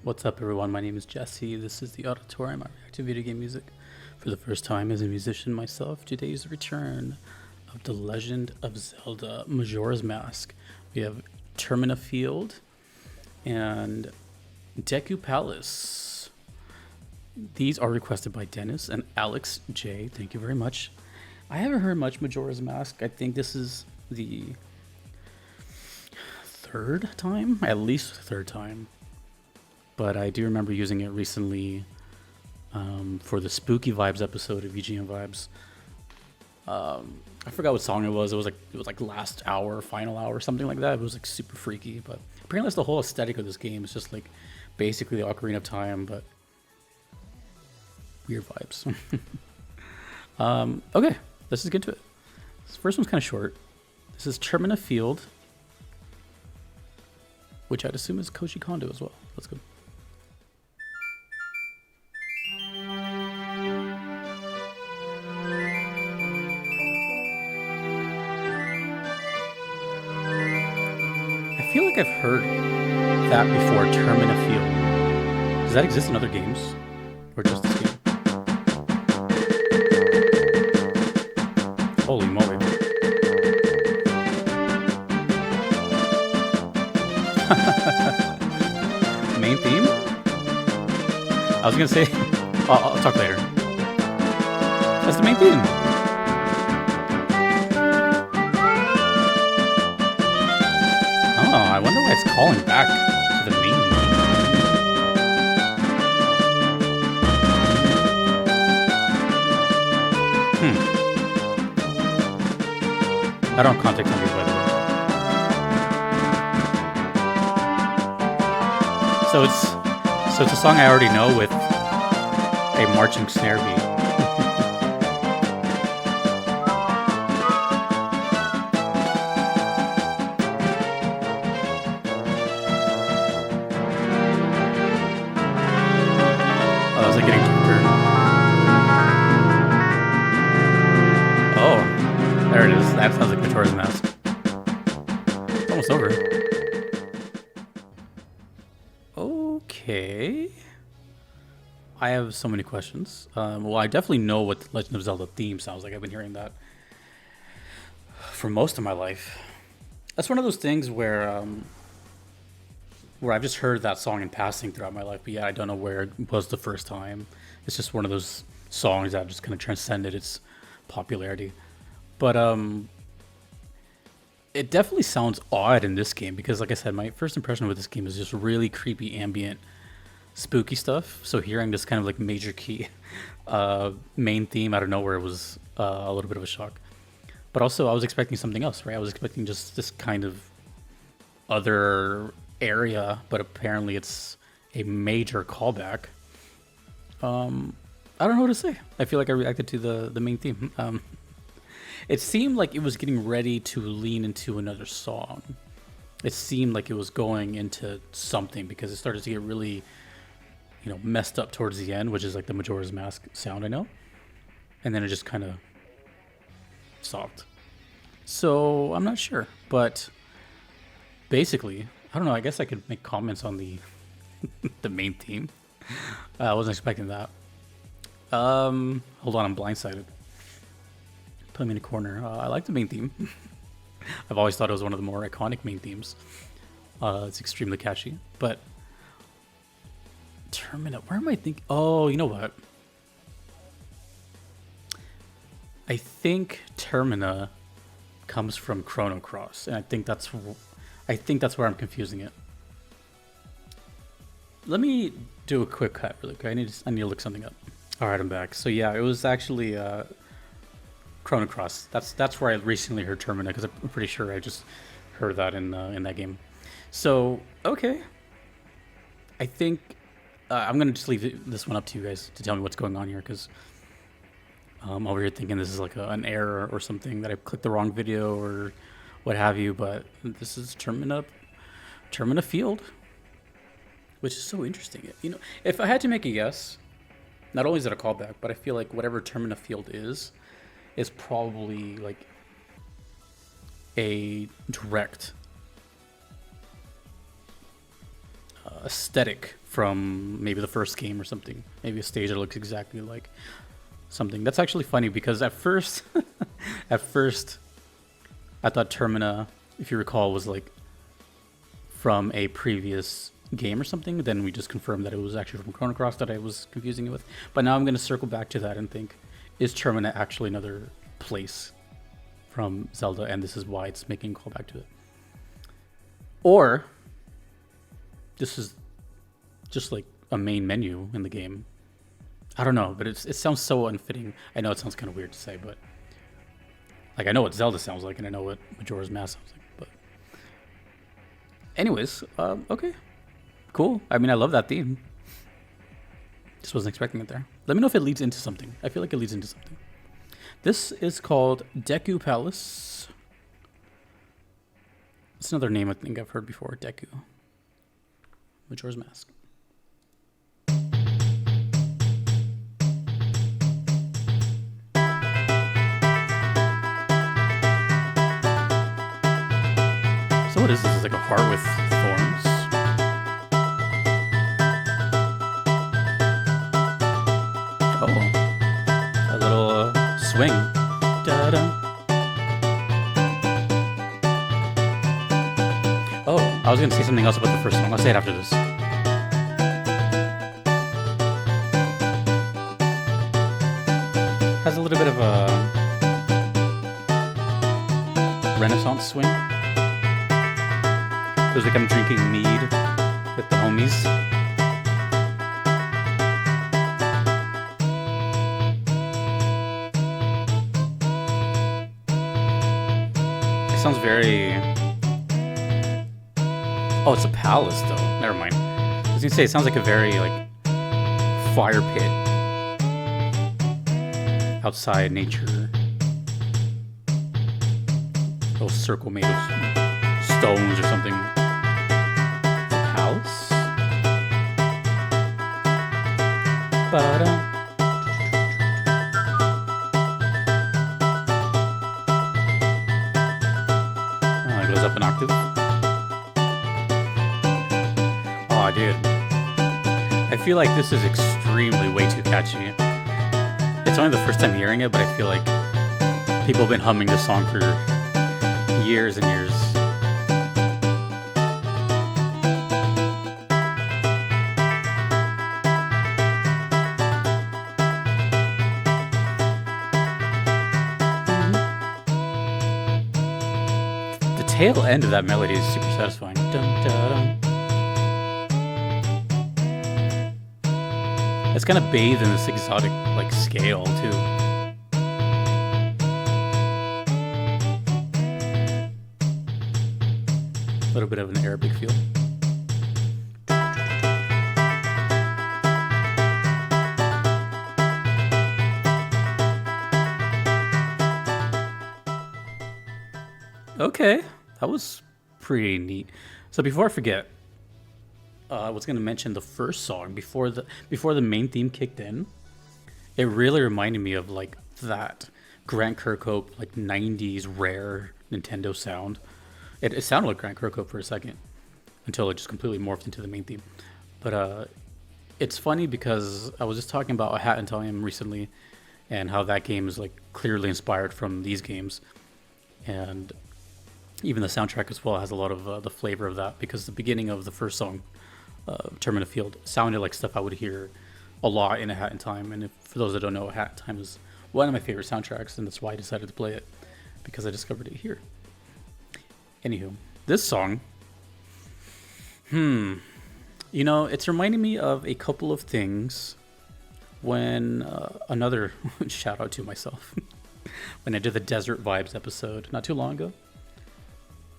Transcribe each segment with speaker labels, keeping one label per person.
Speaker 1: What's up, everyone? My name is Jesse. This is the Auditorium. I react to video game music for the first time as a musician myself. Today's return of The Legend of Zelda Majora's Mask. We have Termina Field and Deku Palace. These are requested by Dennis and Alex J. Thank you very much. I haven't heard much Majora's Mask. I think this is the third time, at least third time. But I do remember using it recently for the Spooky Vibes episode of VGM Vibes. I forgot what song it was. It was like last hour, final hour, something like that. It was like super freaky. But apparently, that's the whole aesthetic of this game. It's just like basically the Ocarina of Time, but weird vibes. Okay, let's just get into it. This first one's kind of short. This is Termina Field, which I'd assume is Koji Kondo as well. Let's go. I feel like I've heard that before, Termina Field. Does that exist in other games? Or just this game? Holy moly. Main theme? I was gonna say... I'll talk later. That's the main theme. I wonder why it's calling back to the main. I don't have context on these, by the way. So it's a song I already know with a marching snare beat. There it is. That sounds like Majora's Mask. It's almost over. Okay. I have so many questions. Well, I definitely know what the Legend of Zelda theme sounds like. I've been hearing that for most of my life. That's one of those things where I've just heard that song in passing throughout my life, but yeah, I don't know where it was the first time. It's just one of those songs that just kind of transcended its popularity. But it definitely sounds odd in this game because, like I said, my first impression with this game is just really creepy, ambient, spooky stuff. So hearing this kind of like major key main theme out of nowhere was a little bit of a shock. But also, I was expecting something else, right? I was expecting just this kind of other area, but apparently it's a major callback. I don't know what to say. I feel like I reacted to the main theme. It seemed like it was getting ready to lean into another song. It seemed like it was going into something because it started to get really, messed up towards the end, which is like the Majora's Mask sound, I know. And then it just kind of stopped. So I'm not sure, but basically, I don't know. I guess I could make comments on the the main theme. I wasn't expecting that. Hold on, I'm blindsided. Put me in a corner. I like the main theme. I've always thought it was one of the more iconic main themes. It's extremely catchy. But Termina, where am I thinking? Oh, you know what? I think Termina comes from Chrono Cross, and I think that's where I'm confusing it. Let me do a quick cut really quick. I need to look something up. All right, I'm back. So yeah, it was actually Chrono Cross. That's where I recently heard Termina because I'm pretty sure I just heard that in that game. So okay, I think I'm gonna just leave this one up to you guys to tell me what's going on here because I'm over here thinking this is like an error or something that I clicked the wrong video or what have you. But this is Termina Field, which is so interesting. If I had to make a guess, not only is it a callback, but I feel like whatever Termina Field is probably like a direct aesthetic from maybe the first game or something. Maybe a stage that looks exactly like something. That's actually funny because at first, at first, I thought Termina, if you recall, was like from a previous game or something. Then we just confirmed that it was actually from Chrono Cross that I was confusing it with. But now I'm going to circle back to that and think, is Termina actually another place from Zelda, and this is why it's making a callback to it? Or this is just like a main menu in the game. I don't know, but it sounds so unfitting. I know it sounds kind of weird to say, but like I know what Zelda sounds like, and I know what Majora's Mask sounds like. But anyways, okay, cool. I mean, I love that theme. Just wasn't expecting it there. Let me know if it leads into something. I feel like it leads into something. This is called Deku Palace. It's another name I think I've heard before. Deku. Majora's Mask. So what is this? Is like a heart with thorns? Oh, a little swing. Da-da. Oh, I was gonna say something else about the first song. I'll say it after this. Has a little bit of a Renaissance swing. Feels like I'm drinking mead with the homies. It sounds very... Oh, it's a palace though. Never mind. I was gonna say it sounds like a very like fire pit outside nature. A little circle made of stones or something. It's a palace. Ba-da. Oh, it goes up an octave. Oh, dude. I feel like this is extremely way too catchy. It's only the first time hearing it, but I feel like people have been humming this song for years and years. The tail end of that melody is super satisfying. Dun, dun, dun. It's kind of bathed in this exotic like scale too. A little bit of an Arabic feel. Okay, that was pretty neat. So before I forget, I was gonna mention the first song before the main theme kicked in. It really reminded me of like that Grant Kirkhope like '90s rare Nintendo sound. It sounded like Grant Kirkhope for a second until it just completely morphed into the main theme. But it's funny because I was just talking about A Hat in Time recently, and how that game is like clearly inspired from these games, and even the soundtrack as well has a lot of the flavor of that, because the beginning of the first song, Termina Field, sounded like stuff I would hear a lot in A Hat in Time. And for those that don't know, A Hat in Time is one of my favorite soundtracks, and that's why I decided to play it, because I discovered it here. Anywho, this song, you know, it's reminding me of a couple of things when another shout out to myself when I did the Desert Vibes episode not too long ago.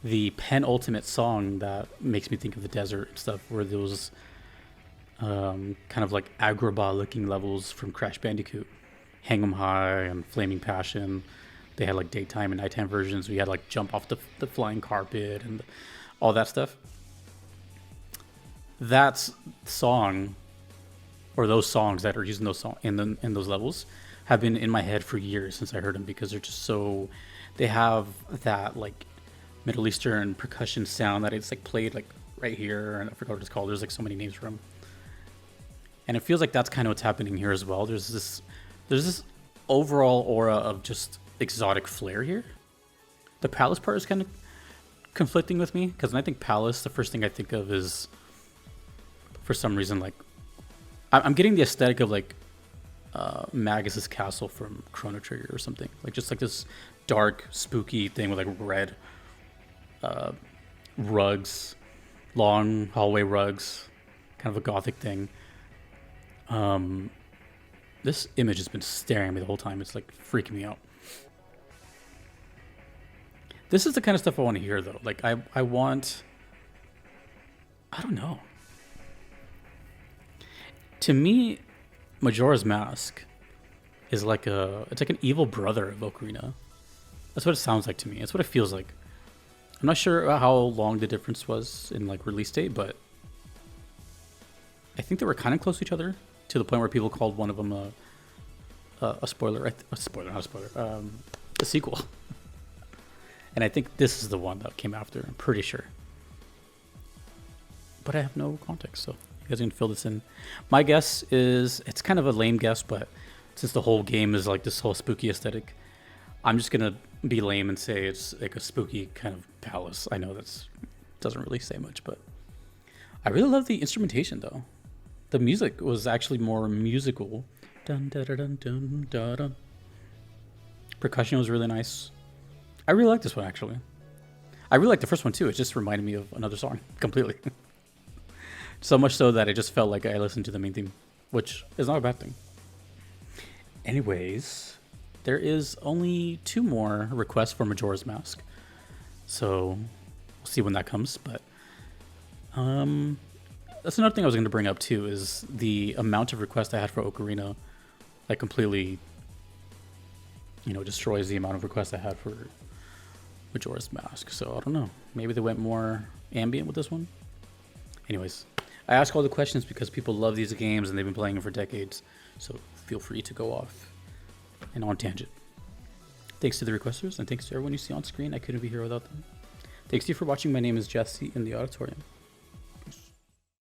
Speaker 1: The penultimate song that makes me think of the desert and stuff were those kind of like Agrabah looking levels from Crash Bandicoot. Hang 'em High and Flaming Passion. They had like daytime and nighttime versions. We had like jump off the flying carpet and all that stuff. That song, or those songs that are using those in those levels, have been in my head for years since I heard them, because they're just so, they have that like Middle Eastern percussion sound that it's like played like right here, and I forgot what it's called. There's like so many names for him. And it feels like that's kind of what's happening here as well. There's this overall aura of just exotic flair here. The palace part is kind of conflicting with me, because when I think palace, the first thing I think of is, for some reason, like I'm getting the aesthetic of like Magus's castle from Chrono Trigger or something. Like just like this dark, spooky thing with like red rugs, long hallway rugs, kind of a gothic thing. This image has been staring at me the whole time. It's like freaking me out. This is the kind of stuff I want to hear, though. Like I don't know. To me, Majora's Mask is like it's like an evil brother of Ocarina. That's what it sounds like to me. That's what it feels like. I'm not sure how long the difference was in like release date, but I think they were kind of close to each other, to the point where people called one of them a spoiler. A spoiler, not a spoiler. A sequel. And I think this is the one that came after. I'm pretty sure. But I have no context, so you guys can fill this in. My guess is, it's kind of a lame guess, but since the whole game is like this whole spooky aesthetic, I'm just gonna be lame and say it's like a spooky kind of palace. I know that's doesn't really say much, but I really love the instrumentation though. The music was actually more musical. Dun, dun, dun, dun, dun, dun, dun. Percussion was really nice. I really like this one actually. I really like the first one too. It just reminded me of another song completely. So much so that it just felt like I listened to the main theme, which is not a bad thing. Anyways, there is only 2 more requests for Majora's Mask, so we'll see when that comes. But that's another thing I was going to bring up too, is the amount of requests I had for Ocarina, like completely, destroys the amount of requests I had for Majora's Mask. So I don't know. Maybe they went more ambient with this one. Anyways, I ask all the questions because people love these games and they've been playing them for decades. So feel free to go off and on tangent. Thanks to the requesters, and thanks to everyone you see on screen. I couldn't be here without them. Thanks to you for watching. My name is Jesse in the auditorium.